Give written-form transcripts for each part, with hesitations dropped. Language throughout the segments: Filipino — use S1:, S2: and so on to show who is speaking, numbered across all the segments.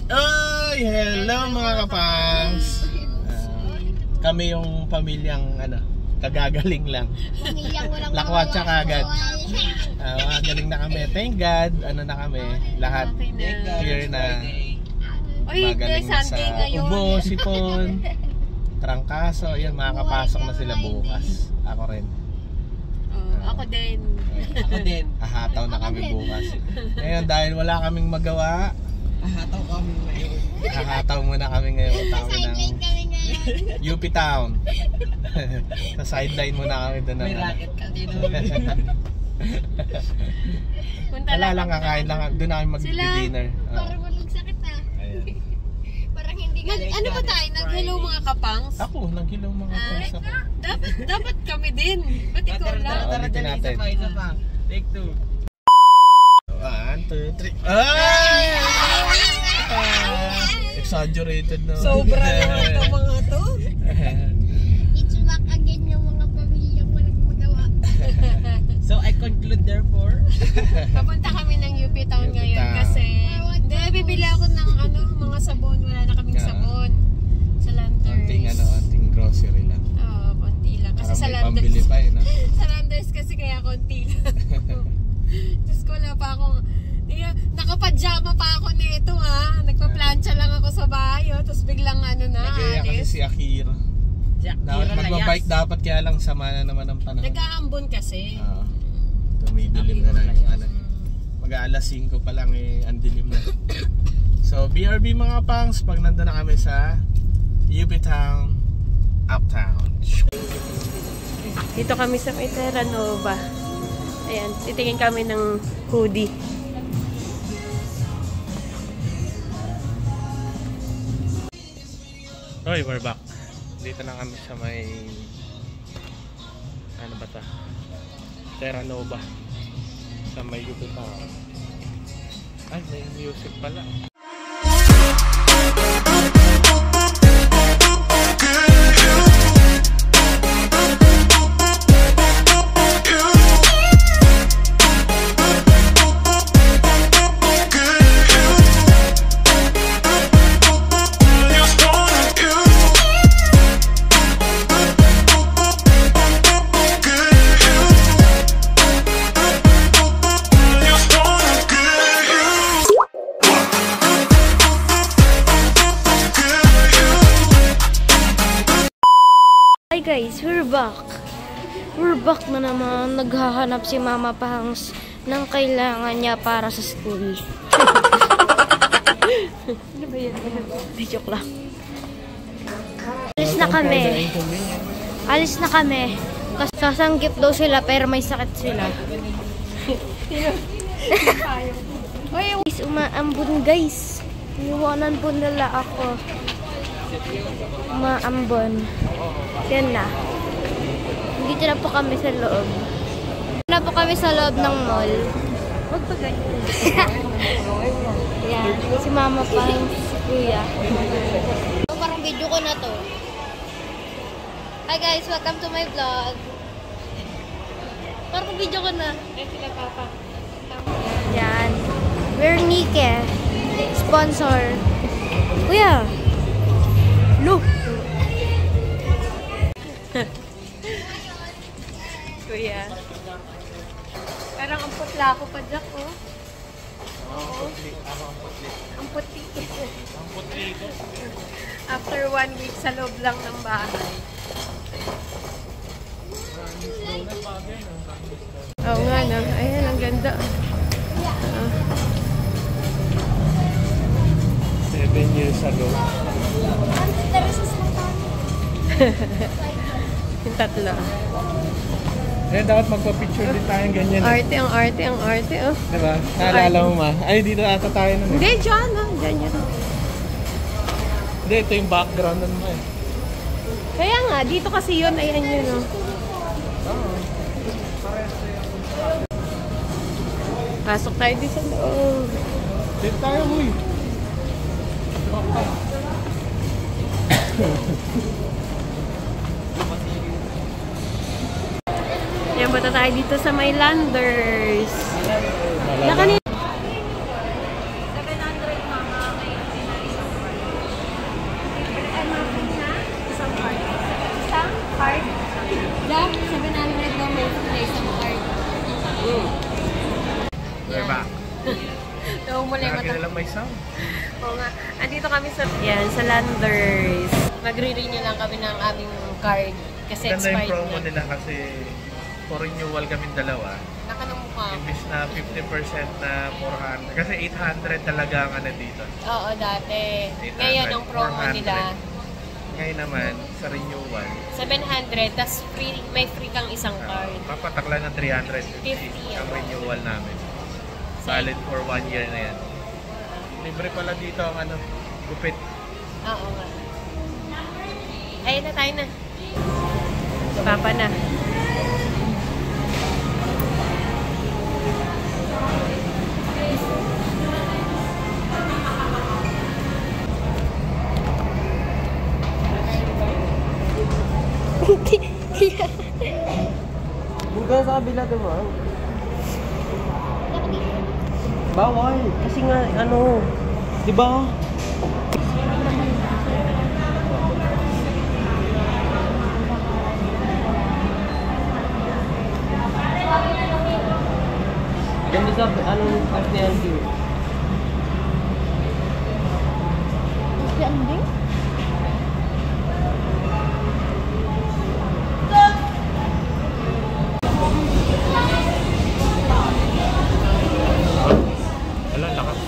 S1: Oy! Hello mga kapangs! Kami yung pamilyang kagagaling lang.
S2: Pamilyang walang
S1: Lakwatsa kagad. Galing na kami. Thank God, na kami. Lahat clear na. Magaling na sa ubo, sipon, trangkaso. Yan, makakapasok na sila bukas. Ako rin.
S3: Ako din.
S4: Ako din.
S1: Hahataw na kami bukas. Ngayon, dahil wala kaming magawa,
S4: Hahataw kami ngayon.
S1: hahataw muna kami ngayon.
S2: Sideline kami ngayon.
S1: UP Town. Sa sideline muna kami doon.
S4: May racket ka din.
S1: Wala lang, kakain lang. Doon na kami mag-dinner.
S2: Parang walang sakit Parang hindi ka.
S3: Ano ba tayo? Nag-hello mga kapangs?
S1: Ako, nag-hello mga kapangs ako.
S3: Dapat kami din. Ba't ikaw lang?
S4: Tara, isa pa. Take 2.
S1: 1, 2, 3. Ay! Exaggerated na.
S3: Sobra naman ito mga to.
S2: It's back again yung mga pamilyang walang magawa.
S4: So I conclude therefore.
S3: Papunta kami ng UP Town
S1: UP
S3: ngayon
S1: Town.
S3: kasi bibili ako ng mga sabon. Wala na kaming sabon. Sa Landers.
S1: Onting grocery lang.
S3: Oo, konti lang. Kasi
S1: Para
S3: sa
S1: may
S3: Landers.
S1: pambili pa
S3: Sa Landers kasi kaya konti lang. Diyos ko, wala pa akong... Nakapadyama pa ako nito Nagpa-plancha lang ako sa bahay. Tapos biglang
S1: Kaya kasi
S3: alis.
S1: si Akira. Dapat magbabike dapat kaya lang sama na naman ang panahon.
S3: Nag-aambon kasi.
S1: Tumidilim na lang. Mag-aalas 5 pa lang ang dilim na. So BRB mga pangs, pag nandun na kami sa UP Town, Uptown.
S3: Dito kami sa may Terra Nova. Ayan, titingin kami ng hoodie.
S1: Hoy, we're back. Dito na kami sa may Terra Nova. Sa may UP Town. Ay, may music pala.
S5: Hi guys, we're back. We're back na naman. Naghahanap si Mama Pangs ng kailangan niya para sa school. Ano ba yan? Joke lang. Alis na kami. Alis na kami. Kasi sasanggip daw sila pero may sakit sila. Guys, umaambon guys. Iwanan po nila ako. Umaambon. Yan na. Dito na po kami sa loob. Dito na po kami sa loob ng mall. Huwag pa ganyan. Yan. Si Mama pa, si Kuya. Parang video ko na to. Hi guys, welcome to my vlog. Parang video ko na. Yan. We're Nike. Sponsor. Kuya. Look.
S3: Kuya. Parang ang putla ako pa dyan, Ang puti. After 1 week sa loob lang ng bahay. Oo nga, no? Ayan, ang ganda.
S1: 7 years ago.
S3: Yung tatlo.
S1: Dapat magpa-picture din tayong ganyan.
S3: Ang arte, oh.
S1: Diba? Naalala mo ma? Ay, dito ata tayo nun.
S3: Hindi, dyan, Dyan yan.
S1: Hindi, ito yung background nun mo
S3: Kaya nga, dito kasi yun, ayan yun, Pasok tayo dito sa loob.
S1: Dito tayo, huy.
S3: Yan, punta tayo dito sa may Landers. Na kanina. 700 mama, may 89.
S1: may sound.
S3: Oo nga. Andito kami sa Landers. Magre-renew lang kami ng aming card. Kasi
S1: Ganda yung
S3: expired
S1: promo
S3: na.
S1: nila kasi for renewal kami dalawa.
S3: Nakanamukha.
S1: Imbis na 50% na 400. Kasi 800 talaga ang ano dito.
S3: Oo, dati.
S1: 800,
S3: Ngayon ang promo
S1: 400.
S3: nila.
S1: Ngayon naman, sa renewal,
S3: 700, tas may free kang isang card.
S1: papatakla ng 350 ang renewal namin. Valid for 1 year na yan. Libre pala dito ang ano, gupit.
S3: Oo nga. Ayun na, tayo na. Papa na.
S4: Buka sa kabila diba? Bawal. Kasi nga, ano, di ba? Ganda sa, anong kasi yan din?
S5: Si Anding?
S1: Wala, lakas.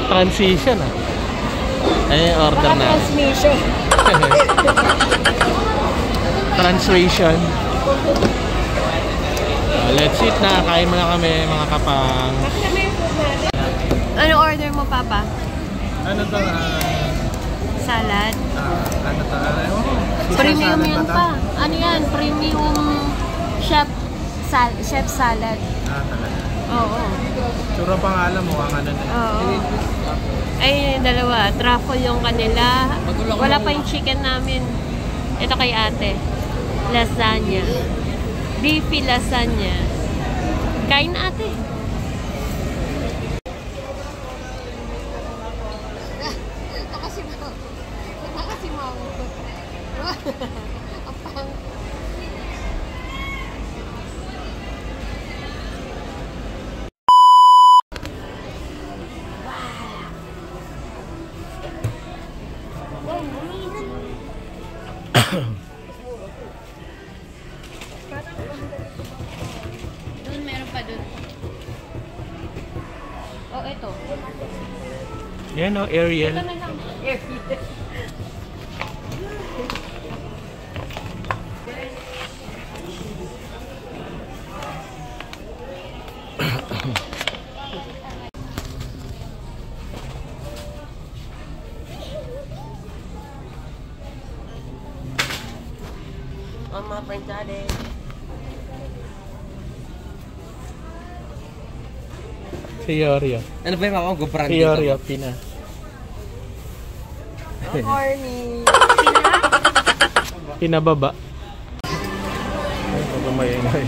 S1: Transition ah. Ano yung order na?
S3: Transmission.
S1: Translation. Let's eat na. Kain mo na kami mga kapang.
S3: Ano order mo, Papa?
S1: Ano to?
S3: Salad.
S1: Ano to?
S3: Premium yan pa. Ano yan? Premium chef salad.
S1: Talaga.
S3: Oo.
S1: Sura pangalan mo ang ano na.
S3: Oo. Ay, dalawa. Truffle yung kanila. Wala pa yung chicken namin. Ito kay ate. Lasagna. Beefy lasagna. Kain na ate. Nakasimaw. Apang. Doon meron pa doon. Oh, ito.
S1: Yan o, Ariel.
S3: Ito na lang. Ariel.
S4: Oh, mga friend natin.
S1: Fiorio.
S4: Ano ba yung mga brand
S1: Fiorio, Pina.
S4: Corny.
S1: Pinababa. Ay, pagmamayay.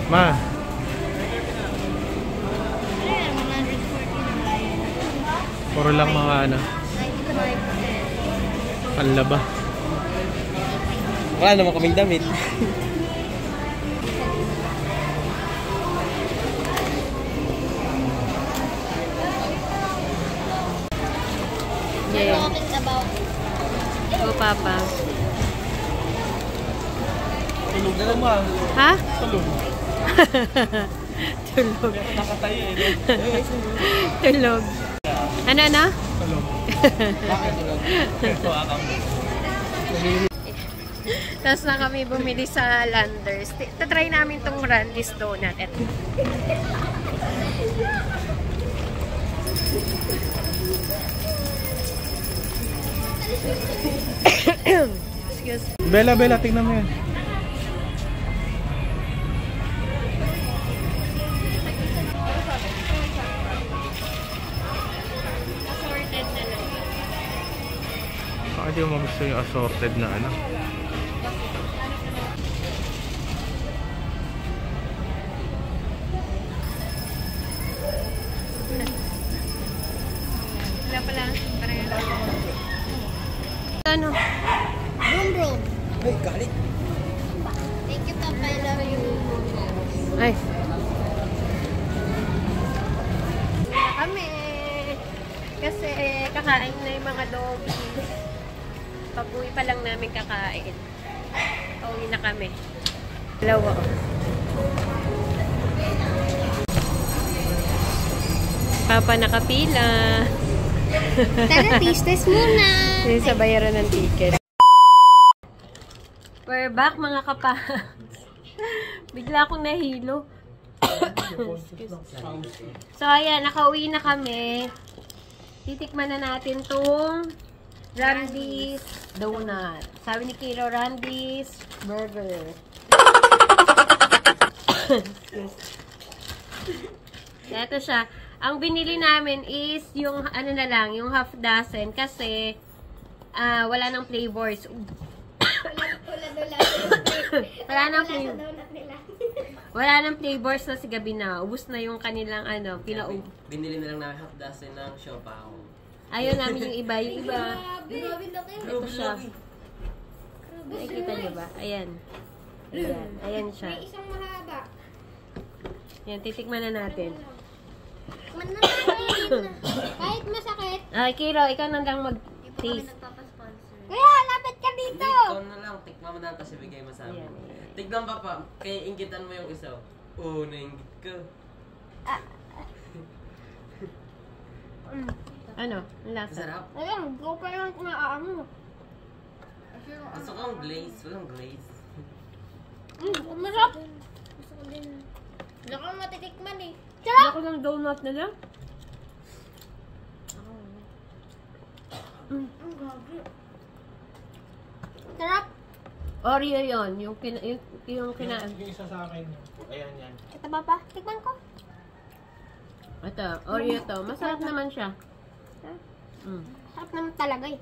S1: Ma. Puro lang mga ano. Panlaba.
S4: Wala naman kaming damit.
S3: Yeah.
S2: Talking about
S3: Oh, Papa.
S1: Tulog na naman.
S3: Ha?
S1: Tulog.
S3: Tulog.
S1: Nakatayo eh.
S3: Tulog. Ano na?
S1: Tulog. Bakit tulog? Ito akang.
S3: Tapos na kami bumili sa Landers. Tatry namin tong Randy's Donut. Eto. Excuse me.
S1: Bella, tingnan mo yan.
S3: Assorted na lang.
S1: Baka di mo gusto yung assorted na ano.
S3: Wala pala. Pareho. Ano?
S2: Boom Room.
S4: Ay, galit.
S2: Thank you, Papa. I love you.
S3: Ay. Kami. Kasi kakain na yung mga doggies. Pag-uwi pa lang namin kakain. Pauwi na kami. Dalawa. Papa nakapila.
S2: Tara, taste muna.
S3: Yung sa bayaran ng ticket. We're back mga kapa. Bigla akong nahilo. So ayan, nakauwi na kami. Titikman na natin tong Randy's Donut. Sabi ni Kiro, Randy's Burger. Ito siya. Ang binili namin is yung ano na lang, yung half dozen kasi wala nang flavors. Wala nang flavors. Wala nang flavors na si gabi na. Ubus na yung kanilang ano, pinaub.
S4: Binili na lang namin half dozen ng siopaw.
S3: Ayaw namin yung iba. Yung iba. Ito siya. Nakikita niyo ba? Ayan. Ayan. Ayan siya.
S2: Isang mahaba.
S3: Ayan, titikman na natin.
S2: Kahit masakit.
S3: Ay, Kiro, ikaw nandang mag-taste.
S2: Kuya, lapit ka dito.
S4: Ikaw na lang, tikman mo na kasi bigay mo sa amin.
S3: Ayan.
S4: Tignan Papa, kaya inggitan mo yung isa. Oo, nainggit ka.
S3: Ano? Ang lasa?
S4: Masarap.
S2: Ayun, go pa yung kinaano.
S4: Gusto kong glaze, walang glaze.
S2: Masarap. Wala kang matitikman eh.
S3: Sarap! Ako ng donut na lang.
S2: Sarap.
S3: Oreo yun. Yung kina...
S1: Yung isa sa akin. Ayan yan.
S2: Ito ba pa? Tikman ko.
S3: Ito, Oreo to. Masarap naman siya.
S2: Sarap naman talaga eh.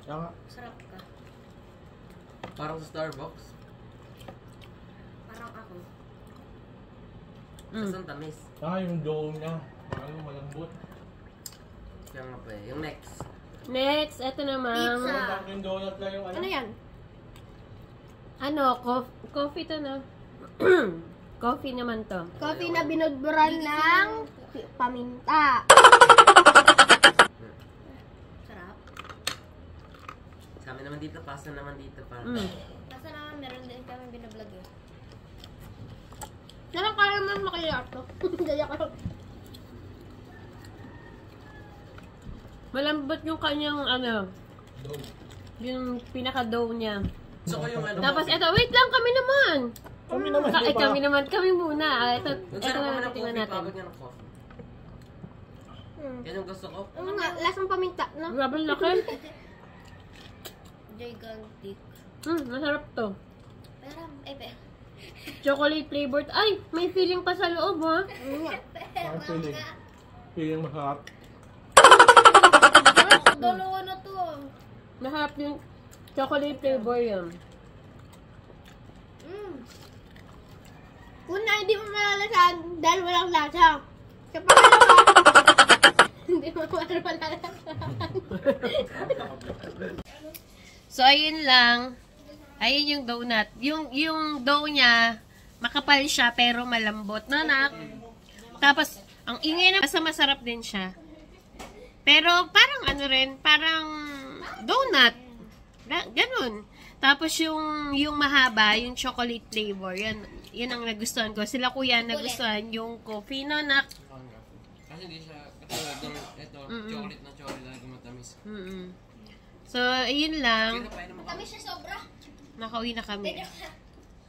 S1: Saka.
S2: Sarap ka.
S4: Parang sa Starbucks.
S2: Parang ako.
S4: Saan tamis?
S1: Saka yung dough niya. Ano, malambot.
S4: Kaya nga pa eh. Yung next.
S3: Next, ito naman.
S2: Pizza.
S1: Yung donut na yung ano.
S2: Ano yan?
S3: Ano, coffee to na. Coffee naman to.
S2: Coffee na binudburan ng paminta. Sarap.
S4: Sa amin naman dito, pasta naman dito.
S2: Kasi naman meron din kami binablog eh. Sarap kaya naman makiyato. Gaya ka.
S3: Malambot yung kanyang ano,
S1: Dough.
S3: yung pinaka-dough niya.
S4: Gusto ko yung ano.
S3: Tapos ito, wait lang, kami naman.
S1: Kami naman.
S3: Kami naman, kami muna. Ito
S4: Nagsarap
S3: na
S4: naman ng
S3: natin
S4: coffee,
S3: natin.
S4: pagod nga ng coffee. Yan yung gusto ko.
S2: Ano nga, lasang paminta, no?
S3: Grabe laki.
S5: Gigantic.
S3: Masarap to.
S5: Pero,
S3: Chocolate flavored. Ay, may feeling pa sa loob, ha?
S1: Ang feeling. Feeling masarap.
S5: Dalawa na to.
S3: Masarap yung chocolate flavor yan.
S5: Una, hindi mo malalasan dahil walang lasa. Sa pangalawa, hindi mo malalasan.
S3: So, ayun lang. Ayun yung donut. Yung dough niya, makapal siya pero malambot. No, nak? Tapos, ang ingay na masarap din siya. Pero, parang ano rin, parang donut. Ganun. Tapos, yung mahaba, yung chocolate flavor, yan ang nagustuhan ko. Sila kuya nagustuhan yung coffee, no, nak?
S4: Kasi hindi siya katulad ng ito, chocolate na gumatamis.
S3: So, ayun lang.
S5: Kami siya sobra.
S3: Nakauwi na kami.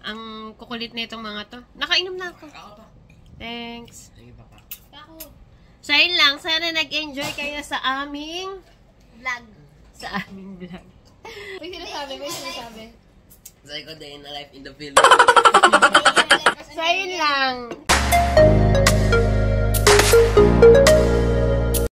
S3: Ang kukulit na itong mga to. Nakainom na ako.
S4: Ako pa.
S3: Thanks.
S4: Thank you, Papa.
S5: Ako.
S3: So, ayun lang. Sana nag-enjoy kayo sa aming
S5: Vlog.
S3: vlog.
S5: May sinasabi.
S4: Psycho Day in a Life in the Philippines.
S3: So, ayun lang.